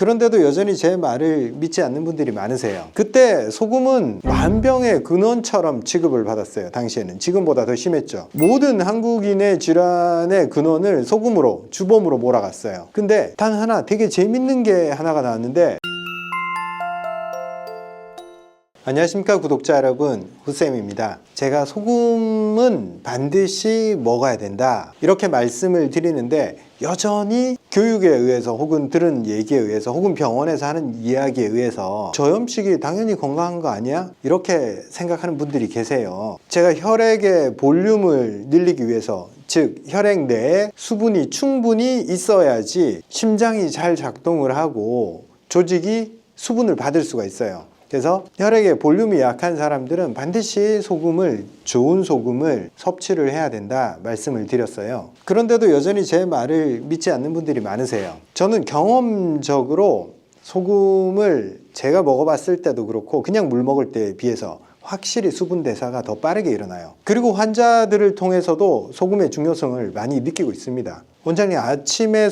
그런데도 여전히 제 말을 믿지 않는 분들이 많으세요. 그때 소금은 만병의 근원처럼 취급을 받았어요. 당시에는. 지금보다 더 심했죠. 모든 한국인의 질환의 근원을 소금으로, 주범으로 몰아갔어요. 근데 단 하나 되게 재밌는 게 하나가 나왔는데, 안녕하십니까 구독자 여러분, 후쌤입니다. 제가 소금은 반드시 먹어야 된다 이렇게 말씀을 드리는데, 여전히 교육에 의해서 혹은 들은 얘기에 의해서 혹은 병원에서 하는 이야기에 의해서 저염식이 당연히 건강한 거 아니야? 이렇게 생각하는 분들이 계세요. 제가 혈액의 볼륨을 늘리기 위해서, 즉 혈액 내에 수분이 충분히 있어야지 심장이 잘 작동을 하고 조직이 수분을 받을 수가 있어요. 그래서 혈액의 볼륨이 약한 사람들은 반드시 좋은 소금을 섭취를 해야 된다 말씀을 드렸어요. 그런데도 여전히 제 말을 믿지 않는 분들이 많으세요. 저는 경험적으로 소금을 제가 먹어봤을 때도 그렇고 그냥 물 먹을 때에 비해서 확실히 수분 대사가 더 빠르게 일어나요. 그리고 환자들을 통해서도 소금의 중요성을 많이 느끼고 있습니다. 원장님, 아침에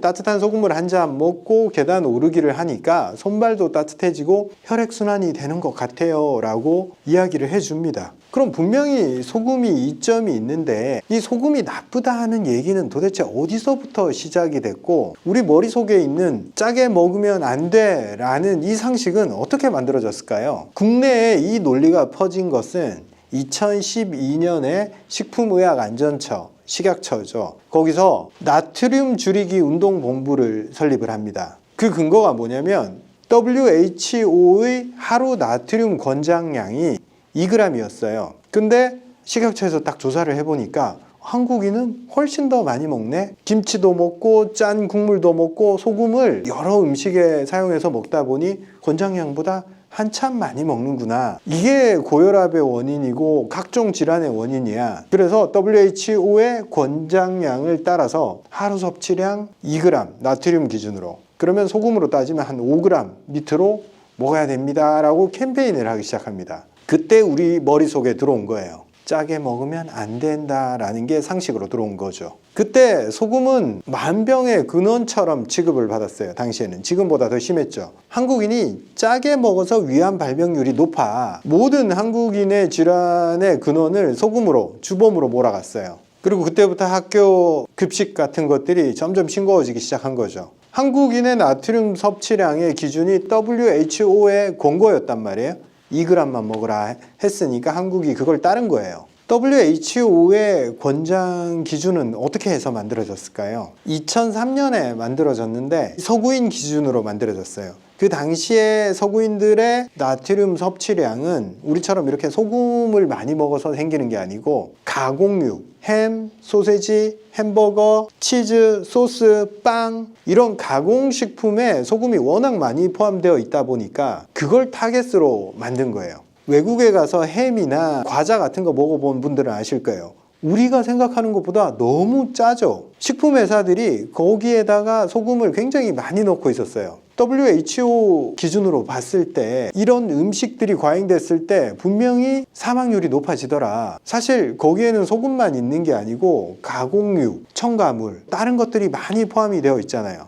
따뜻한 소금물 한 잔 먹고 계단 오르기를 하니까 손발도 따뜻해지고 혈액순환이 되는 것 같아요 라고 이야기를 해줍니다. 그럼 분명히 소금이 이점이 있는데, 이 소금이 나쁘다 하는 얘기는 도대체 어디서부터 시작이 됐고, 우리 머릿속에 있는 짜게 먹으면 안 돼 라는 이 상식은 어떻게 만들어졌을까요? 국내에 이 논리가 퍼진 것은 2012년에 식품의약안전처, 식약처죠. 거기서 나트륨 줄이기 운동본부를 설립을 합니다. 그 근거가 뭐냐면 WHO의 하루 나트륨 권장량이 2g이었어요. 근데 식약처에서 딱 조사를 해보니까 한국인은 훨씬 더 많이 먹네. 김치도 먹고 짠 국물도 먹고 소금을 여러 음식에 사용해서 먹다 보니 권장량보다 한참 많이 먹는구나. 이게 고혈압의 원인이고 각종 질환의 원인이야. 그래서 WHO의 권장량을 따라서 하루 섭취량 2g 나트륨 기준으로, 그러면 소금으로 따지면 한 5g 밑으로 먹어야 됩니다 라고 캠페인을 하기 시작합니다. 그때 우리 머릿속에 들어온 거예요. 짜게 먹으면 안 된다라는 게 상식으로 들어온 거죠. 그때 소금은 만병의 근원처럼 취급을 받았어요. 당시에는. 지금보다 더 심했죠. 한국인이 짜게 먹어서 위암 발병률이 높아. 모든 한국인의 질환의 근원을 소금으로, 주범으로 몰아갔어요. 그리고 그때부터 학교 급식 같은 것들이 점점 싱거워지기 시작한 거죠. 한국인의 나트륨 섭취량의 기준이 WHO의 권고였단 말이에요. 2g만 먹으라 했으니까 한국이 그걸 따른 거예요. WHO의 권장 기준은 어떻게 해서 만들어졌을까요? 2003년에 만들어졌는데 서구인 기준으로 만들어졌어요. 그 당시에 서구인들의 나트륨 섭취량은 우리처럼 이렇게 소금을 많이 먹어서 생기는 게 아니고 가공육, 햄, 소세지, 햄버거, 치즈, 소스, 빵, 이런 가공식품에 소금이 워낙 많이 포함되어 있다 보니까 그걸 타겟으로 만든 거예요. 외국에 가서 햄이나 과자 같은 거 먹어본 분들은 아실 거예요. 우리가 생각하는 것보다 너무 짜죠. 식품 회사들이 거기에다가 소금을 굉장히 많이 넣고 있었어요. WHO 기준으로 봤을 때 이런 음식들이 과잉됐을 때 분명히 사망률이 높아지더라. 사실 거기에는 소금만 있는 게 아니고 가공육, 첨가물, 다른 것들이 많이 포함이 되어 있잖아요.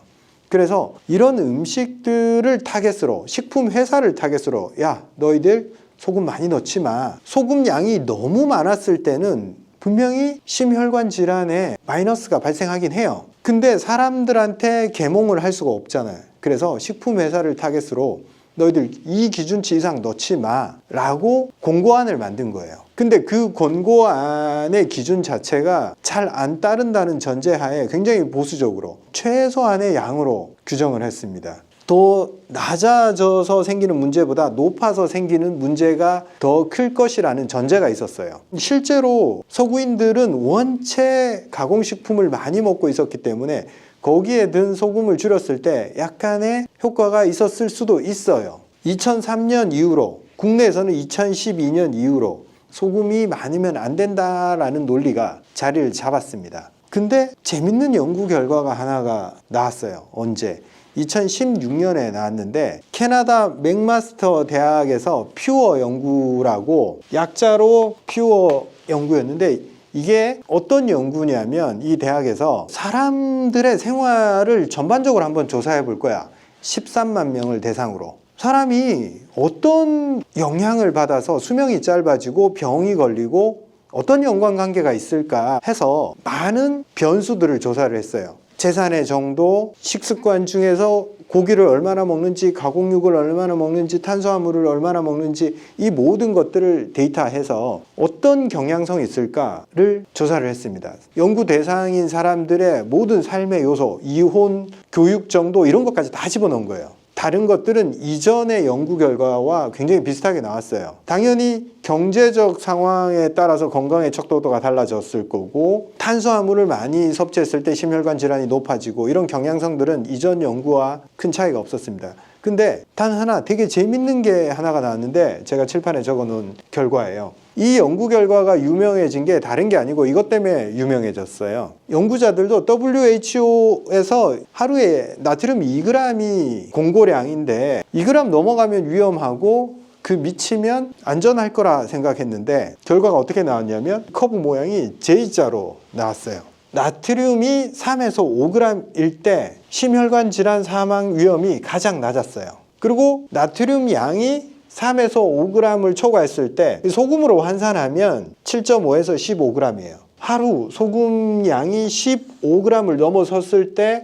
그래서 이런 음식들을 타겟으로, 식품 회사를 타겟으로, 야, 너희들 소금 많이 넣지 마. 소금 양이 너무 많았을 때는 분명히 심혈관 질환에 마이너스가 발생하긴 해요. 근데 사람들한테 계몽을 할 수가 없잖아요. 그래서 식품 회사를 타겟으로 너희들 이 기준치 이상 넣지 마 라고 권고안을 만든 거예요. 근데 그 권고안의 기준 자체가 잘 안 따른다는 전제하에 굉장히 보수적으로 최소한의 양으로 규정을 했습니다. 더 낮아져서 생기는 문제보다 높아서 생기는 문제가 더 클 것이라는 전제가 있었어요. 실제로 서구인들은 원체 가공식품을 많이 먹고 있었기 때문에 거기에 든 소금을 줄였을 때 약간의 효과가 있었을 수도 있어요. 2003년 이후로, 국내에서는 2012년 이후로 소금이 많으면 안 된다라는 논리가 자리를 잡았습니다. 근데 재밌는 연구 결과가 하나가 나왔어요. 언제? 2016년에 나왔는데 캐나다 맥마스터 대학에서 퓨어 연구라고, 약자로 퓨어 연구였는데, 이게 어떤 연구냐면 이 대학에서 사람들의 생활을 전반적으로 한번 조사해 볼 거야. 13만 명을 대상으로 사람이 어떤 영향을 받아서 수명이 짧아지고 병이 걸리고 어떤 연관관계가 있을까 해서 많은 변수들을 조사를 했어요. 재산의 정도, 식습관 중에서 고기를 얼마나 먹는지, 가공육을 얼마나 먹는지, 탄수화물을 얼마나 먹는지, 이 모든 것들을 데이터해서 어떤 경향성이 있을까를 조사를 했습니다. 연구 대상인 사람들의 모든 삶의 요소, 이혼, 교육 정도 이런 것까지 다 집어넣은 거예요. 다른 것들은 이전의 연구 결과와 굉장히 비슷하게 나왔어요. 당연히 경제적 상황에 따라서 건강의 척도가 달라졌을 거고, 탄수화물을 많이 섭취했을 때 심혈관 질환이 높아지고, 이런 경향성들은 이전 연구와 큰 차이가 없었습니다. 근데 단 하나 되게 재밌는 게 하나가 나왔는데 제가 칠판에 적어 놓은 결과예요. 이 연구 결과가 유명해진 게 다른 게 아니고 이것 때문에 유명해졌어요. 연구자들도 WHO에서 하루에 나트륨 2g이 공고량인데 2g 넘어가면 위험하고 그 미치면 안전할 거라 생각했는데 결과가 어떻게 나왔냐면 커브 모양이 J자로 나왔어요. 나트륨이 3에서 5g일 때 심혈관 질환 사망 위험이 가장 낮았어요. 그리고 나트륨 양이 3에서 5g을 초과했을 때 소금으로 환산하면 7.5에서 15g이에요. 하루 소금 양이 15g을 넘어섰을 때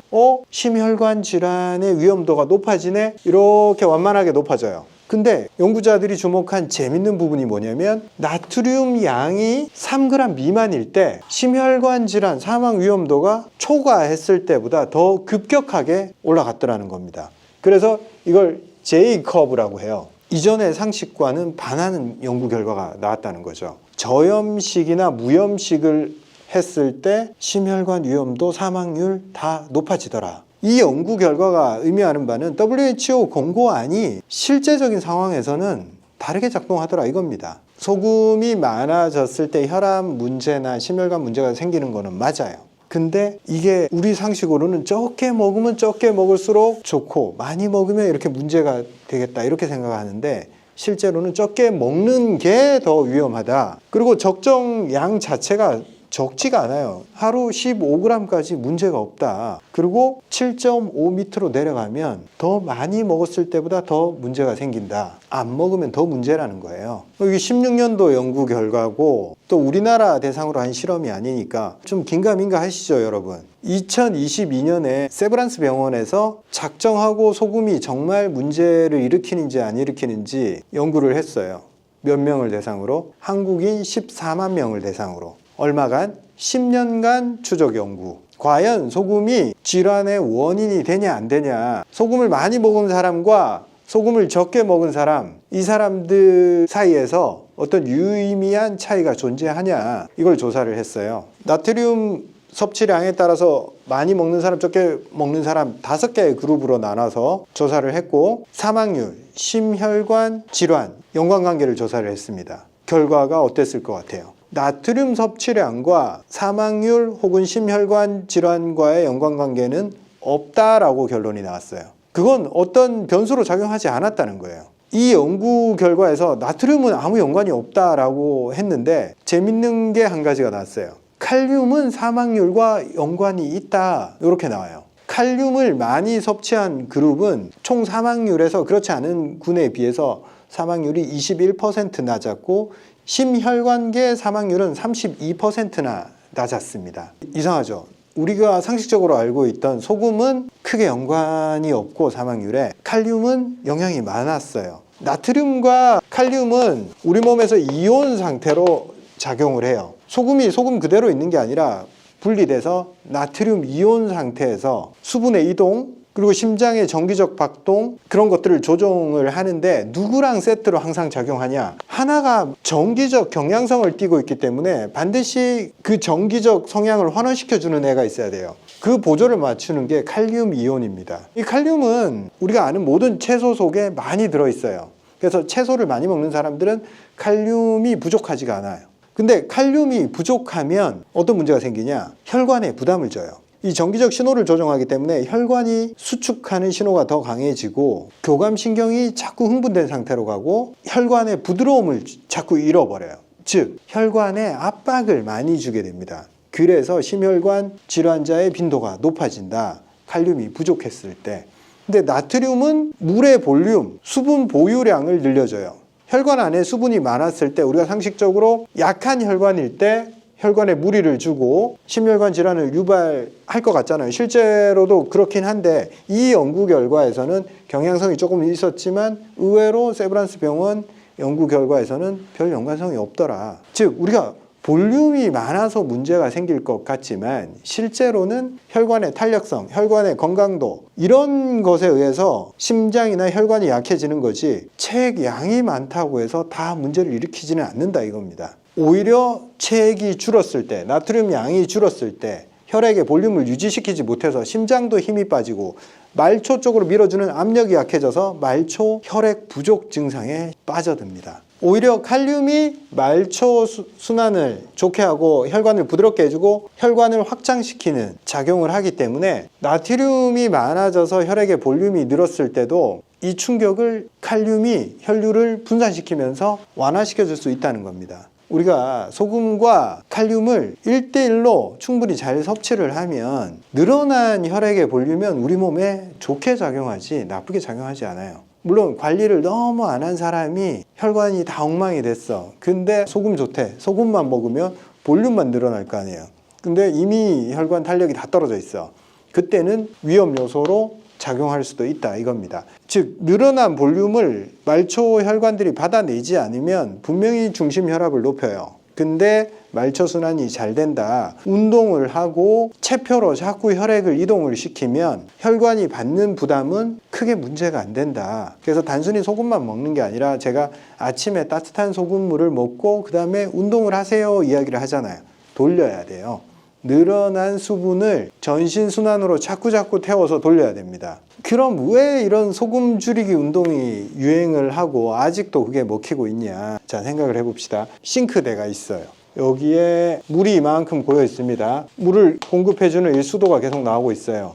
심혈관 질환의 위험도가 높아지네? 이렇게 완만하게 높아져요. 근데 연구자들이 주목한 재밌는 부분이 뭐냐면 나트륨 양이 3g 미만일 때 심혈관 질환 사망 위험도가 초과했을 때보다 더 급격하게 올라갔더라는 겁니다. 그래서 이걸 J-커브라고 해요. 이전의 상식과는 반하는 연구 결과가 나왔다는 거죠. 저염식이나 무염식을 했을 때 심혈관 위험도 사망률 다 높아지더라. 이 연구 결과가 의미하는 바는 WHO 공고안이 실제적인 상황에서는 다르게 작동하더라 이겁니다. 소금이 많아졌을 때 혈압 문제나 심혈관 문제가 생기는 거는 맞아요. 근데 이게 우리 상식으로는 적게 먹으면 적게 먹을수록 좋고 많이 먹으면 이렇게 문제가 되겠다 이렇게 생각하는데 실제로는 적게 먹는 게 더 위험하다. 그리고 적정 양 자체가 적지가 않아요. 하루 15g까지 문제가 없다. 그리고 7.5 밑으로 내려가면 더 많이 먹었을 때보다 더 문제가 생긴다. 안 먹으면 더 문제라는 거예요. 이게 16년도 연구 결과고 또 우리나라 대상으로 한 실험이 아니니까 좀 긴가민가 하시죠, 여러분. 2022년에 세브란스 병원에서 작정하고 소금이 정말 문제를 일으키는지 안 일으키는지 연구를 했어요. 몇 명을 대상으로? 한국인 14만 명을 대상으로. 얼마간? 10년간 추적 연구. 과연 소금이 질환의 원인이 되냐 안 되냐, 소금을 많이 먹은 사람과 소금을 적게 먹은 사람, 이 사람들 사이에서 어떤 유의미한 차이가 존재하냐, 이걸 조사를 했어요. 나트륨 섭취량에 따라서 많이 먹는 사람, 적게 먹는 사람 5개의 그룹으로 나눠서 조사를 했고, 사망률, 심혈관 질환, 연관관계를 조사를 했습니다. 결과가 어땠을 것 같아요? 나트륨 섭취량과 사망률 혹은 심혈관 질환과의 연관관계는 없다라고 결론이 나왔어요. 그건 어떤 변수로 작용하지 않았다는 거예요. 이 연구 결과에서 나트륨은 아무 연관이 없다라고 했는데 재밌는 게 한 가지가 나왔어요. 칼륨은 사망률과 연관이 있다, 이렇게 나와요. 칼륨을 많이 섭취한 그룹은 총 사망률에서 그렇지 않은 군에 비해서 사망률이 21% 낮았고 심혈관계 사망률은 32%나 낮았습니다. 이상하죠? 우리가 상식적으로 알고 있던 소금은 크게 연관이 없고 사망률에 칼륨은 영향이 많았어요. 나트륨과 칼륨은 우리 몸에서 이온 상태로 작용을 해요. 소금이 소금 그대로 있는 게 아니라 분리돼서 나트륨 이온 상태에서 수분의 이동, 그리고 심장의 정기적 박동, 그런 것들을 조종을 하는데 누구랑 세트로 항상 작용하냐? 하나가 정기적 경향성을 띠고 있기 때문에 반드시 그 정기적 성향을 환원시켜주는 애가 있어야 돼요. 그 보조를 맞추는 게 칼륨 이온입니다. 이 칼륨은 우리가 아는 모든 채소 속에 많이 들어있어요. 그래서 채소를 많이 먹는 사람들은 칼륨이 부족하지가 않아요. 근데 칼륨이 부족하면 어떤 문제가 생기냐? 혈관에 부담을 줘요. 이 정기적 신호를 조정하기 때문에 혈관이 수축하는 신호가 더 강해지고 교감신경이 자꾸 흥분된 상태로 가고 혈관의 부드러움을 자꾸 잃어버려요. 즉 혈관에 압박을 많이 주게 됩니다. 그래서 심혈관 질환자의 빈도가 높아진다. 칼륨이 부족했을 때. 근데 나트륨은 물의 볼륨, 수분 보유량을 늘려줘요. 혈관 안에 수분이 많았을 때 우리가 상식적으로 약한 혈관일 때 혈관에 무리를 주고 심혈관 질환을 유발할 것 같잖아요. 실제로도 그렇긴 한데 이 연구 결과에서는 경향성이 조금 있었지만 의외로 세브란스 병원 연구 결과에서는 별 연관성이 없더라. 즉 우리가 볼륨이 많아서 문제가 생길 것 같지만 실제로는 혈관의 탄력성, 혈관의 건강도 이런 것에 의해서 심장이나 혈관이 약해지는 거지 체액양이 많다고 해서 다 문제를 일으키지는 않는다 이겁니다. 오히려 체액이 줄었을 때, 나트륨 양이 줄었을 때 혈액의 볼륨을 유지시키지 못해서 심장도 힘이 빠지고 말초 쪽으로 밀어주는 압력이 약해져서 말초 혈액 부족 증상에 빠져듭니다. 오히려 칼륨이 말초 순환을 좋게 하고 혈관을 부드럽게 해주고 혈관을 확장시키는 작용을 하기 때문에 나트륨이 많아져서 혈액의 볼륨이 늘었을 때도 이 충격을 칼륨이 혈류를 분산시키면서 완화시켜 줄 수 있다는 겁니다. 우리가 소금과 칼륨을 1대1로 충분히 잘 섭취를 하면 늘어난 혈액의 볼륨은 우리 몸에 좋게 작용하지 나쁘게 작용하지 않아요. 물론 관리를 너무 안 한 사람이 혈관이 다 엉망이 됐어. 근데 소금 좋대. 소금만 먹으면 볼륨만 늘어날 거 아니에요. 근데 이미 혈관 탄력이 다 떨어져 있어. 그때는 위험 요소로 작용할 수도 있다 이겁니다. 즉 늘어난 볼륨을 말초 혈관들이 받아내지 않으면 분명히 중심 혈압을 높여요. 근데 말초 순환이 잘 된다. 운동을 하고 체표로 자꾸 혈액을 이동을 시키면 혈관이 받는 부담은 크게 문제가 안 된다. 그래서 단순히 소금만 먹는 게 아니라 제가 아침에 따뜻한 소금물을 먹고 그 다음에 운동을 하세요 이야기를 하잖아요. 돌려야 돼요. 늘어난 수분을 전신순환으로 자꾸 태워서 돌려야 됩니다. 그럼 왜 이런 소금 줄이기 운동이 유행을 하고 아직도 그게 먹히고 있냐? 자, 생각을 해봅시다. 싱크대가 있어요. 여기에 물이 이만큼 고여 있습니다. 물을 공급해주는 일수도가 계속 나오고 있어요.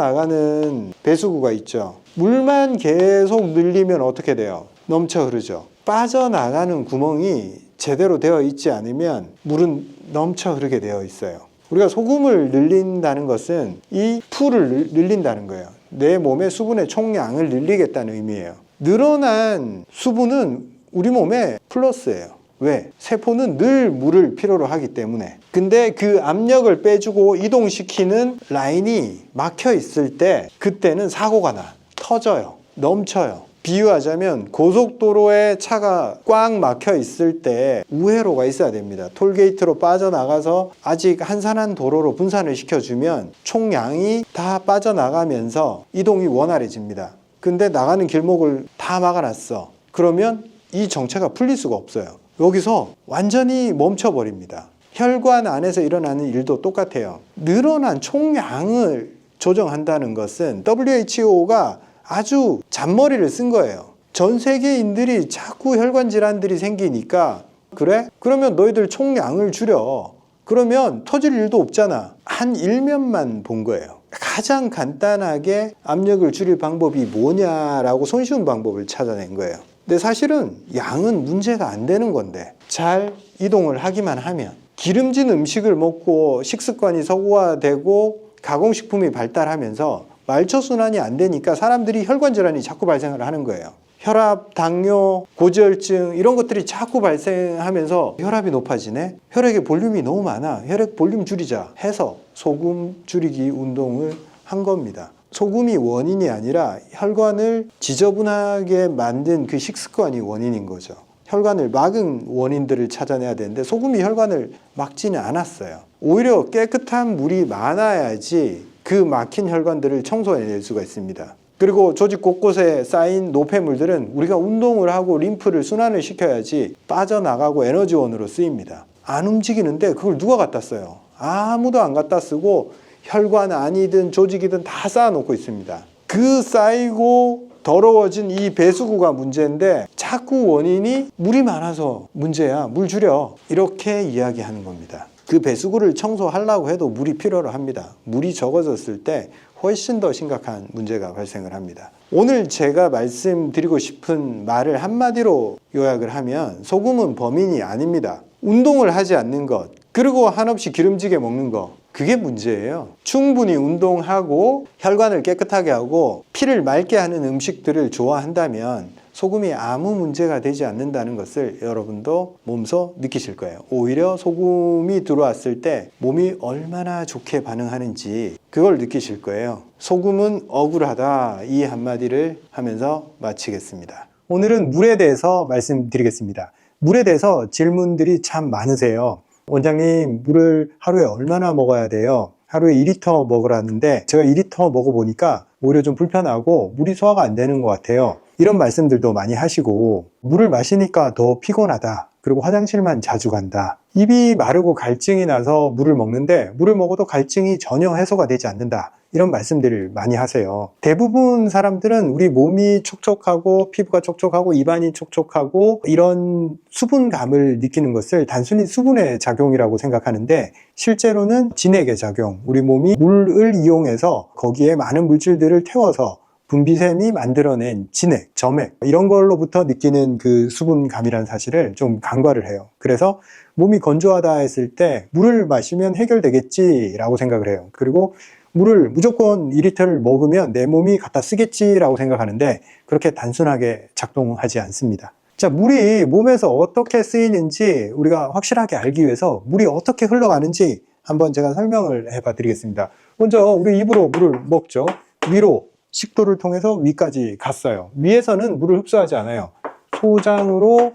빠져나가는 배수구가 있죠. 물만 계속 늘리면 어떻게 돼요? 넘쳐 흐르죠. 빠져나가는 구멍이 제대로 되어 있지 않으면 물은 넘쳐 흐르게 되어 있어요. 우리가 소금을 늘린다는 것은 이 풀을 늘린다는 거예요. 내 몸의 수분의 총량을 늘리겠다는 의미예요. 늘어난 수분은 우리 몸에 플러스예요. 왜? 세포는 늘 물을 필요로 하기 때문에. 근데 그 압력을 빼주고 이동시키는 라인이 막혀 있을 때 그때는 사고가 나. 터져요. 넘쳐요. 비유하자면 고속도로에 차가 꽉 막혀 있을 때 우회로가 있어야 됩니다. 톨게이트로 빠져나가서 아직 한산한 도로로 분산을 시켜주면 총량이 다 빠져나가면서 이동이 원활해집니다. 근데 나가는 길목을 다 막아놨어. 그러면 이 정체가 풀릴 수가 없어요. 여기서 완전히 멈춰버립니다. 혈관 안에서 일어나는 일도 똑같아요. 늘어난 총량을 조정한다는 것은 WHO가 아주 잔머리를 쓴 거예요. 전 세계인들이 자꾸 혈관 질환들이 생기니까 그래? 그러면 너희들 총량을 줄여. 그러면 터질 일도 없잖아. 한 일면만 본 거예요. 가장 간단하게 압력을 줄일 방법이 뭐냐라고 손쉬운 방법을 찾아낸 거예요. 근데 사실은 양은 문제가 안 되는 건데 잘 이동을 하기만 하면 기름진 음식을 먹고 식습관이 서구화되고 가공식품이 발달하면서 말초 순환이 안 되니까 사람들이 혈관 질환이 자꾸 발생을 하는 거예요. 혈압, 당뇨, 고지혈증 이런 것들이 자꾸 발생하면서 혈압이 높아지네. 혈액의 볼륨이 너무 많아. 혈액 볼륨 줄이자 해서 소금 줄이기 운동을 한 겁니다. 소금이 원인이 아니라 혈관을 지저분하게 만든 그 식습관이 원인인 거죠. 혈관을 막은 원인들을 찾아내야 되는데 소금이 혈관을 막지는 않았어요. 오히려 깨끗한 물이 많아야지 그 막힌 혈관들을 청소해낼 수가 있습니다. 그리고 조직 곳곳에 쌓인 노폐물들은 우리가 운동을 하고 림프를 순환을 시켜야지 빠져나가고 에너지원으로 쓰입니다. 안 움직이는데 그걸 누가 갖다 써요? 아무도 안 갖다 쓰고 혈관 안이든 조직이든 다 쌓아놓고 있습니다. 그 쌓이고 더러워진 이 배수구가 문제인데 자꾸 원인이 물이 많아서 문제야. 물 줄여. 이렇게 이야기하는 겁니다. 그 배수구를 청소하려고 해도 물이 필요로 합니다. 물이 적어졌을 때 훨씬 더 심각한 문제가 발생을 합니다. 오늘 제가 말씀드리고 싶은 말을 한마디로 요약을 하면 소금은 범인이 아닙니다. 운동을 하지 않는 것, 그리고 한없이 기름지게 먹는 것, 그게 문제예요. 충분히 운동하고 혈관을 깨끗하게 하고 피를 맑게 하는 음식들을 좋아한다면 소금이 아무 문제가 되지 않는다는 것을 여러분도 몸소 느끼실 거예요. 오히려 소금이 들어왔을 때 몸이 얼마나 좋게 반응하는지 그걸 느끼실 거예요. 소금은 억울하다, 이 한마디를 하면서 마치겠습니다. 오늘은 물에 대해서 말씀드리겠습니다. 물에 대해서 질문들이 참 많으세요. 원장님, 물을 하루에 얼마나 먹어야 돼요? 하루에 2리터 먹으라는데 제가 2리터 먹어보니까 오히려 좀 불편하고 물이 소화가 안 되는 것 같아요. 이런 말씀들도 많이 하시고, 물을 마시니까 더 피곤하다, 그리고 화장실만 자주 간다, 입이 마르고 갈증이 나서 물을 먹는데 물을 먹어도 갈증이 전혀 해소가 되지 않는다, 이런 말씀들을 많이 하세요. 대부분 사람들은 우리 몸이 촉촉하고 피부가 촉촉하고 입안이 촉촉하고 이런 수분감을 느끼는 것을 단순히 수분의 작용이라고 생각하는데, 실제로는 진액의 작용, 우리 몸이 물을 이용해서 거기에 많은 물질들을 태워서 분비샘이 만들어낸 진액, 점액, 이런 걸로부터 느끼는 그 수분감이라는 사실을 좀 간과를 해요. 그래서 몸이 건조하다 했을 때 물을 마시면 해결되겠지라고 생각을 해요. 그리고 물을 무조건 2리터를 먹으면 내 몸이 갖다 쓰겠지라고 생각하는데 그렇게 단순하게 작동하지 않습니다. 자, 물이 몸에서 어떻게 쓰이는지 우리가 확실하게 알기 위해서 물이 어떻게 흘러가는지 한번 제가 설명을 해봐 드리겠습니다. 먼저 우리 입으로 물을 먹죠. 위로 식도를 통해서 위까지 갔어요. 위에서는 물을 흡수하지 않아요. 소장으로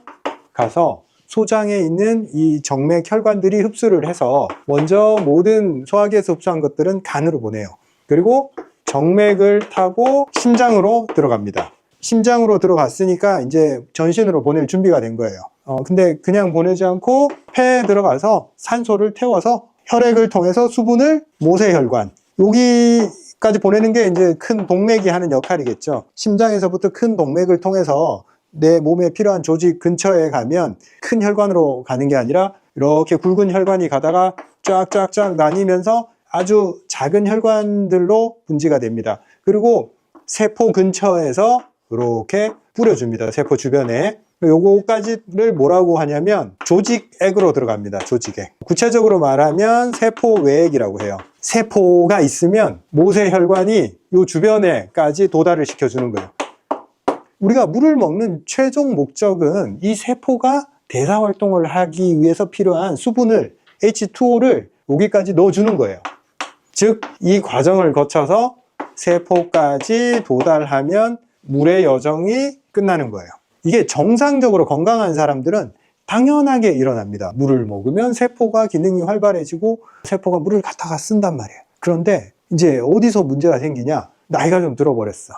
가서 소장에 있는 이 정맥 혈관들이 흡수를 해서 먼저 모든 소화기에서 흡수한 것들은 간으로 보내요. 그리고 정맥을 타고 심장으로 들어갑니다. 심장으로 들어갔으니까 이제 전신으로 보낼 준비가 된 거예요. 근데 그냥 보내지 않고 폐에 들어가서 산소를 태워서 혈액을 통해서 수분을 모세혈관, 여기까지 보내는 게 이제 큰 동맥이 하는 역할이겠죠. 심장에서부터 큰 동맥을 통해서 내 몸에 필요한 조직 근처에 가면 큰 혈관으로 가는 게 아니라 이렇게 굵은 혈관이 가다가 쫙쫙쫙 나뉘면서 아주 작은 혈관들로 분지가 됩니다. 그리고 세포 근처에서 이렇게 뿌려줍니다. 세포 주변에. 요거까지를 뭐라고 하냐면 조직액으로 들어갑니다. 조직액. 구체적으로 말하면 세포외액이라고 해요. 세포가 있으면 모세혈관이 요 주변에까지 도달을 시켜주는 거예요. 우리가 물을 먹는 최종 목적은 이 세포가 대사활동을 하기 위해서 필요한 수분을, H2O를 여기까지 넣어주는 거예요. 즉, 이 과정을 거쳐서 세포까지 도달하면 물의 여정이 끝나는 거예요. 이게 정상적으로 건강한 사람들은 당연하게 일어납니다. 물을 먹으면 세포가 기능이 활발해지고 세포가 물을 갖다가 쓴단 말이에요. 그런데 이제 어디서 문제가 생기냐? 나이가 좀 들어버렸어.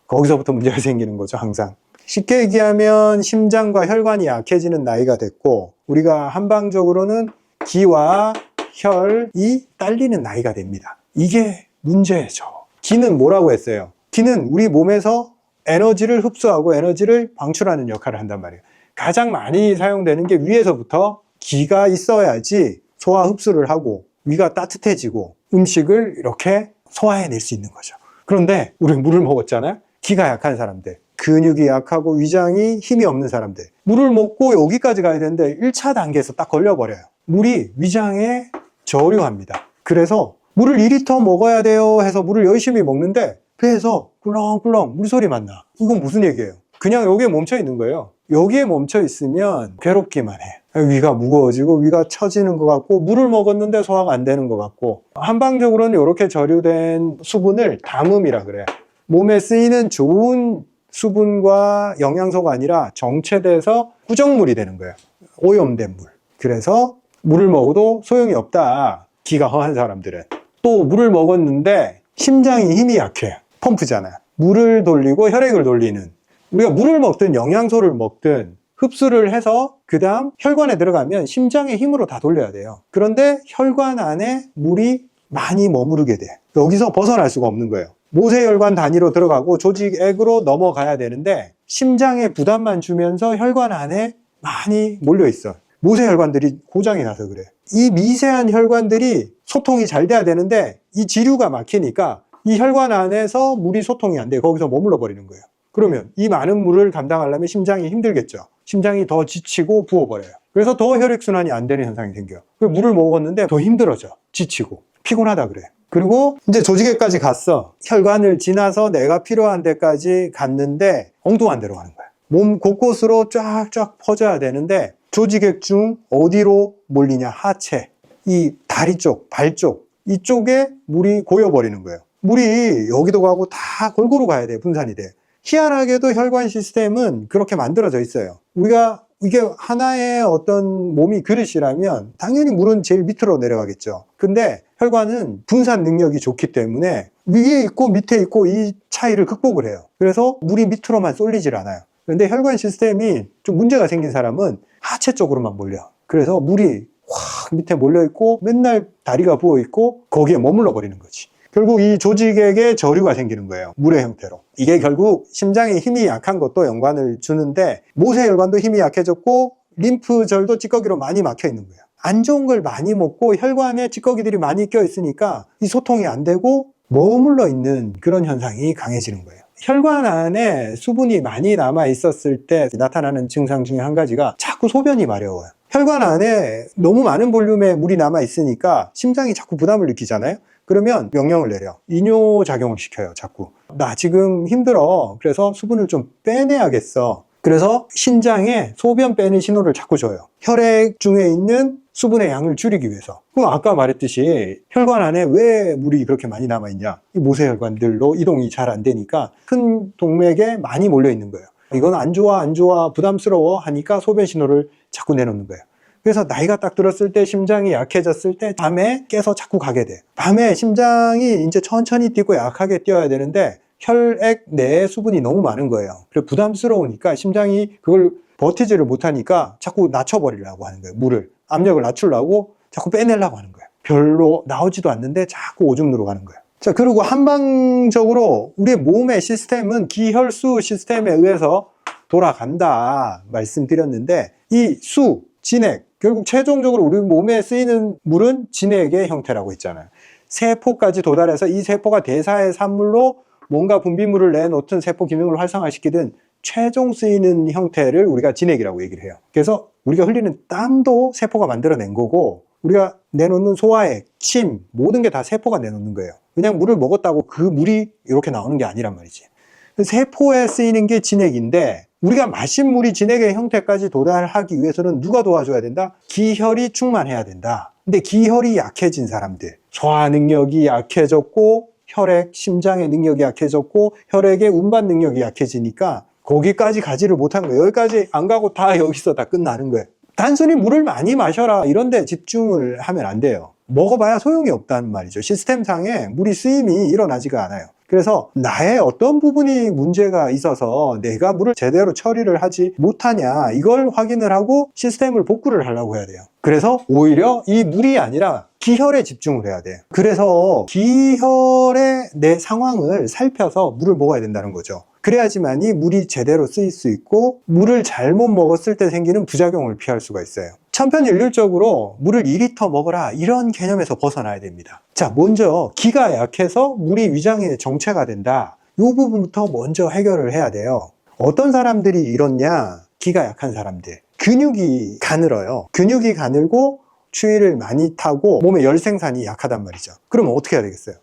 거기서부터 문제가 생기는 거죠, 항상. 쉽게 얘기하면 심장과 혈관이 약해지는 나이가 됐고, 우리가 한방적으로는 기와 혈이 딸리는 나이가 됩니다. 이게 문제죠. 기는 뭐라고 했어요? 기는 우리 몸에서 에너지를 흡수하고 에너지를 방출하는 역할을 한단 말이에요. 가장 많이 사용되는 게 위에서부터 기가 있어야지 소화 흡수를 하고 위가 따뜻해지고 음식을 이렇게 소화해낼 수 있는 거죠. 그런데 우리 물을 먹었잖아요. 기가 약한 사람들, 근육이 약하고 위장이 힘이 없는 사람들, 물을 먹고 여기까지 가야 되는데 1차 단계에서 딱 걸려버려요. 물이 위장에 저류합니다. 그래서 물을 2리터 먹어야 돼요 해서 물을 열심히 먹는데 배에서 꿀렁꿀렁 물소리만 나. 이건 무슨 얘기예요? 그냥 여기에 멈춰 있는 거예요. 여기에 멈춰 있으면 괴롭기만 해. 위가 무거워지고 위가 처지는 것 같고 물을 먹었는데 소화가 안 되는 것 같고, 한방적으로는 이렇게 저류된 수분을 담음이라 그래요. 몸에 쓰이는 좋은 수분과 영양소가 아니라 정체돼서 부정물이 되는 거예요. 오염된 물. 그래서 물을 먹어도 소용이 없다. 기가 허한 사람들은. 또 물을 먹었는데 심장이 힘이 약해. 펌프잖아요. 물을 돌리고 혈액을 돌리는. 우리가 물을 먹든 영양소를 먹든 흡수를 해서 그 다음 혈관에 들어가면 심장의 힘으로 다 돌려야 돼요. 그런데 혈관 안에 물이 많이 머무르게 돼. 여기서 벗어날 수가 없는 거예요. 모세혈관 단위로 들어가고 조직액으로 넘어가야 되는데 심장에 부담만 주면서 혈관 안에 많이 몰려있어. 모세혈관들이 고장이 나서 그래. 이 미세한 혈관들이 소통이 잘 돼야 되는데 이 지류가 막히니까 이 혈관 안에서 물이 소통이 안 돼. 거기서 머물러 버리는 거예요. 그러면 이 많은 물을 감당하려면 심장이 힘들겠죠. 심장이 더 지치고 부어버려요. 그래서 더 혈액순환이 안 되는 현상이 생겨요. 물을 먹었는데 더 힘들어져. 지치고 피곤하다 그래. 그리고 이제 조직에까지 갔어. 혈관을 지나서 내가 필요한 데까지 갔는데 엉뚱한 데로 가는 거야. 몸 곳곳으로 쫙쫙 퍼져야 되는데 조직액 중 어디로 몰리냐? 하체, 이 다리 쪽, 발 쪽, 이쪽에 물이 고여버리는 거예요. 물이 여기도 가고 다 골고루 가야 돼, 분산이 돼. 희한하게도 혈관 시스템은 그렇게 만들어져 있어요. 우리가 이게 하나의 어떤 몸이 그릇이라면 당연히 물은 제일 밑으로 내려가겠죠. 근데 혈관은 분산 능력이 좋기 때문에 위에 있고 밑에 있고 이 차이를 극복을 해요. 그래서 물이 밑으로만 쏠리질 않아요. 그런데 혈관 시스템이 좀 문제가 생긴 사람은 하체 쪽으로만 몰려. 그래서 물이 확 밑에 몰려있고 맨날 다리가 부어있고 거기에 머물러 버리는 거지. 결국 이 조직액에 저류가 생기는 거예요. 물의 형태로. 이게 결국 심장의 힘이 약한 것도 연관을 주는데 모세혈관도 힘이 약해졌고 림프절도 찌꺼기로 많이 막혀 있는 거예요. 안 좋은 걸 많이 먹고 혈관에 찌꺼기들이 많이 껴 있으니까 이 소통이 안 되고 머물러 있는 그런 현상이 강해지는 거예요. 혈관 안에 수분이 많이 남아 있었을 때 나타나는 증상 중에 한 가지가 자꾸 소변이 마려워요. 혈관 안에 너무 많은 볼륨의 물이 남아 있으니까 심장이 자꾸 부담을 느끼잖아요. 그러면 명령을 내려. 이뇨작용을 시켜요, 자꾸. 나 지금 힘들어. 그래서 수분을 좀 빼내야겠어. 그래서 신장에 소변 빼는 신호를 자꾸 줘요. 혈액 중에 있는 수분의 양을 줄이기 위해서. 그럼 아까 말했듯이 혈관 안에 왜 물이 그렇게 많이 남아있냐? 이 모세혈관들로 이동이 잘 안 되니까 큰 동맥에 많이 몰려 있는 거예요. 이건 안 좋아, 안 좋아, 부담스러워 하니까 소변 신호를 자꾸 내놓는 거예요. 그래서 나이가 딱 들었을 때 심장이 약해졌을 때 밤에 깨서 자꾸 가게 돼. 밤에 심장이 이제 천천히 뛰고 약하게 뛰어야 되는데 혈액 내에 수분이 너무 많은 거예요. 그래서 부담스러우니까 심장이 그걸 버티지를 못하니까 자꾸 낮춰버리려고 하는 거예요. 물을. 압력을 낮추려고 자꾸 빼내려고 하는 거예요. 별로 나오지도 않는데 자꾸 오줌 누러 가는 거예요. 자, 그리고 한방적으로 우리의 몸의 시스템은 기혈수 시스템에 의해서 돌아간다 말씀드렸는데 이 수, 진액, 결국 최종적으로 우리 몸에 쓰이는 물은 진액의 형태라고 했잖아요. 세포까지 도달해서 이 세포가 대사의 산물로 뭔가 분비물을 내놓든 세포 기능을 활성화시키든 최종 쓰이는 형태를 우리가 진액이라고 얘기를 해요. 그래서 우리가 흘리는 땀도 세포가 만들어낸 거고 우리가 내놓는 소화액, 침, 모든 게 다 세포가 내놓는 거예요. 그냥 물을 먹었다고 그 물이 이렇게 나오는 게 아니란 말이지. 세포에 쓰이는 게 진액인데 우리가 마신 물이 진액의 형태까지 도달하기 위해서는 누가 도와줘야 된다? 기혈이 충만해야 된다. 근데 기혈이 약해진 사람들, 소화 능력이 약해졌고 혈액, 심장의 능력이 약해졌고 혈액의 운반 능력이 약해지니까 거기까지 가지를 못한 거예요. 여기까지 안 가고 다 여기서 다 끝나는 거예요. 단순히 물을 많이 마셔라 이런 데 집중을 하면 안 돼요. 먹어봐야 소용이 없다는 말이죠. 시스템상에 물이 쓰임이 일어나지가 않아요. 그래서 나의 어떤 부분이 문제가 있어서 내가 물을 제대로 처리를 하지 못하냐 이걸 확인을 하고 시스템을 복구를 하려고 해야 돼요. 그래서 오히려 이 물이 아니라 기혈에 집중을 해야 돼요. 그래서 기혈의 내 상황을 살펴서 물을 먹어야 된다는 거죠. 그래야지만이 물이 제대로 쓰일 수 있고 물을 잘못 먹었을 때 생기는 부작용을 피할 수가 있어요. 천편일률적으로 물을 2리터 먹어라 이런 개념에서 벗어나야 됩니다. 자, 먼저 기가 약해서 물이 위장에 정체가 된다. 이 부분부터 먼저 해결을 해야 돼요. 어떤 사람들이 이렇냐? 기가 약한 사람들. 근육이 가늘어요. 근육이 가늘고 추위를 많이 타고 몸의 열 생산이 약하단 말이죠. 그러면 어떻게 해야 되겠어요?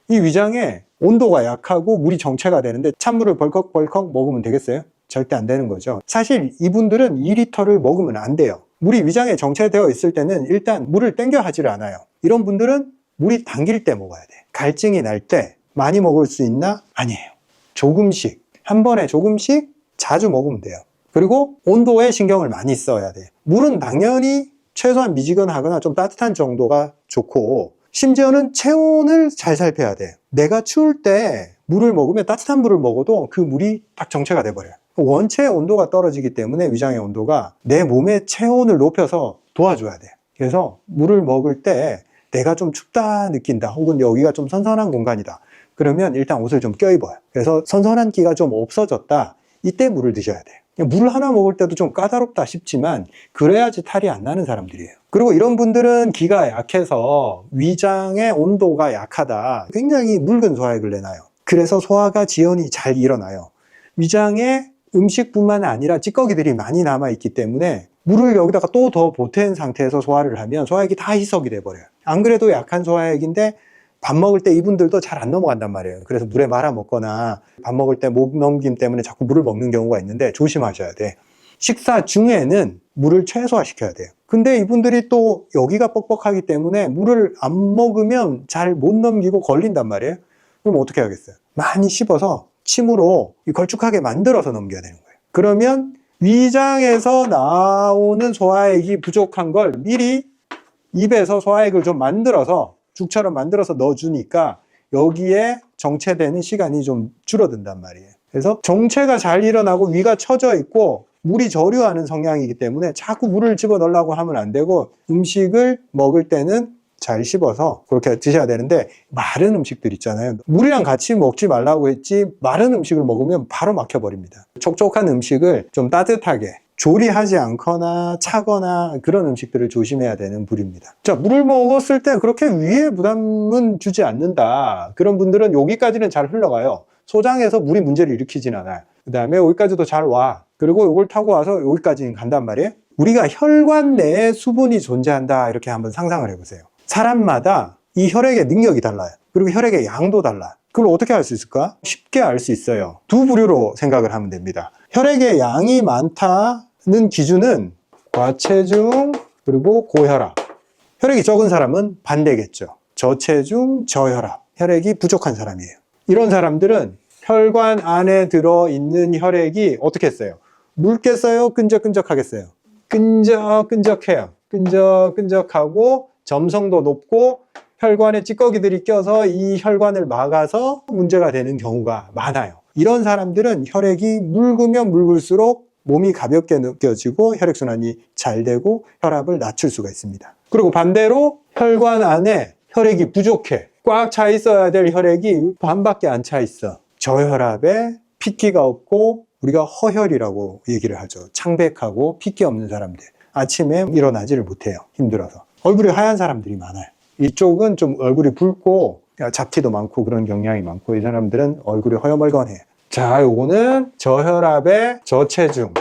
이 위장에 온도가 약하고 물이 정체가 되는데 찬물을 벌컥벌컥 먹으면 되겠어요? 절대 안 되는 거죠. 사실 이분들은 2리터를 먹으면 안 돼요. 물이 위장에 정체되어 있을 때는 일단 물을 땡겨 하지를 않아요. 이런 분들은 물이 당길 때 먹어야 돼. 갈증이 날 때 많이 먹을 수 있나? 아니에요. 조금씩, 한 번에 조금씩 자주 먹으면 돼요. 그리고 온도에 신경을 많이 써야 돼요. 물은 당연히 최소한 미지근하거나 좀 따뜻한 정도가 좋고 심지어는 체온을 잘 살펴야 돼요. 내가 추울 때 물을 먹으면 따뜻한 물을 먹어도 그 물이 딱 정체가 돼버려요. 원체 온도가 떨어지기 때문에 위장의 온도가 내 몸의 체온을 높여서 도와줘야 돼요. 그래서 물을 먹을 때 내가 좀 춥다 느낀다 혹은 여기가 좀 선선한 공간이다 그러면 일단 옷을 좀 껴입어요. 그래서 선선한 기가 좀 없어졌다 이때 물을 드셔야 돼요. 물 하나 먹을 때도 좀 까다롭다 싶지만 그래야지 탈이 안 나는 사람들이에요. 그리고 이런 분들은 기가 약해서 위장의 온도가 약하다 굉장히 묽은 소화액을 내놔요. 그래서 소화가 지연이 잘 일어나요. 위장에 음식뿐만 아니라 찌꺼기들이 많이 남아있기 때문에 물을 여기다가 또 더 보탠 상태에서 소화를 하면 소화액이 다 희석이 돼버려요. 안 그래도 약한 소화액인데 밥 먹을 때 이분들도 잘 안 넘어간단 말이에요. 그래서 물에 말아 먹거나 밥 먹을 때 목 넘김 때문에 자꾸 물을 먹는 경우가 있는데 조심하셔야 돼. 식사 중에는 물을 최소화시켜야 돼요. 근데 이분들이 또 여기가 뻑뻑하기 때문에 물을 안 먹으면 잘 못 넘기고 걸린단 말이에요. 그럼 어떻게 하겠어요? 많이 씹어서 침으로 걸쭉하게 만들어서 넘겨야 되는 거예요. 그러면 위장에서 나오는 소화액이 부족한 걸 미리 입에서 소화액을 좀 만들어서 죽처럼 만들어서 넣어주니까 여기에 정체되는 시간이 좀 줄어든단 말이에요. 그래서 정체가 잘 일어나고 위가 처져 있고 물이 저류하는 성향이기 때문에 자꾸 물을 집어넣으려고 하면 안 되고 음식을 먹을 때는 잘 씹어서 그렇게 드셔야 되는데 마른 음식들 있잖아요. 물이랑 같이 먹지 말라고 했지 마른 음식을 먹으면 바로 막혀버립니다. 촉촉한 음식을 좀 따뜻하게 조리하지 않거나 차거나 그런 음식들을 조심해야 되는 부류입니다. 자, 물을 먹었을 때 그렇게 위에 부담은 주지 않는다. 그런 분들은 여기까지는 잘 흘러가요. 소장에서 물이 문제를 일으키진 않아요. 그 다음에 여기까지도 잘 와. 그리고 이걸 타고 와서 여기까지는 간단 말이에요. 우리가 혈관 내에 수분이 존재한다 이렇게 한번 상상을 해보세요. 사람마다 이 혈액의 능력이 달라요. 그리고 혈액의 양도 달라요. 그걸 어떻게 알 수 있을까? 쉽게 알 수 있어요. 두 부류로 생각을 하면 됩니다. 혈액의 양이 많다는 기준은 과체중 그리고 고혈압. 혈액이 적은 사람은 반대겠죠. 저체중, 저혈압. 혈액이 부족한 사람이에요. 이런 사람들은 혈관 안에 들어있는 혈액이 어떻게 했어요? 묽겠어요? 끈적끈적하겠어요? 끈적끈적해요. 끈적끈적하고 점성도 높고 혈관에 찌꺼기들이 껴서 이 혈관을 막아서 문제가 되는 경우가 많아요. 이런 사람들은 혈액이 묽으면 묽을수록 몸이 가볍게 느껴지고 혈액순환이 잘 되고 혈압을 낮출 수가 있습니다. 그리고 반대로 혈관 안에 혈액이 부족해. 꽉 차 있어야 될 혈액이 반밖에 안 차 있어. 저혈압에 핏기가 없고 우리가 허혈이라고 얘기를 하죠. 창백하고 핏기 없는 사람들. 아침에 일어나지를 못해요. 힘들어서. 얼굴이 하얀 사람들이 많아요. 이쪽은 좀 얼굴이 붉고 잡티도 많고 그런 경향이 많고 이 사람들은 얼굴이 허여멀건해요. 자, 요거는 저혈압에 저체중.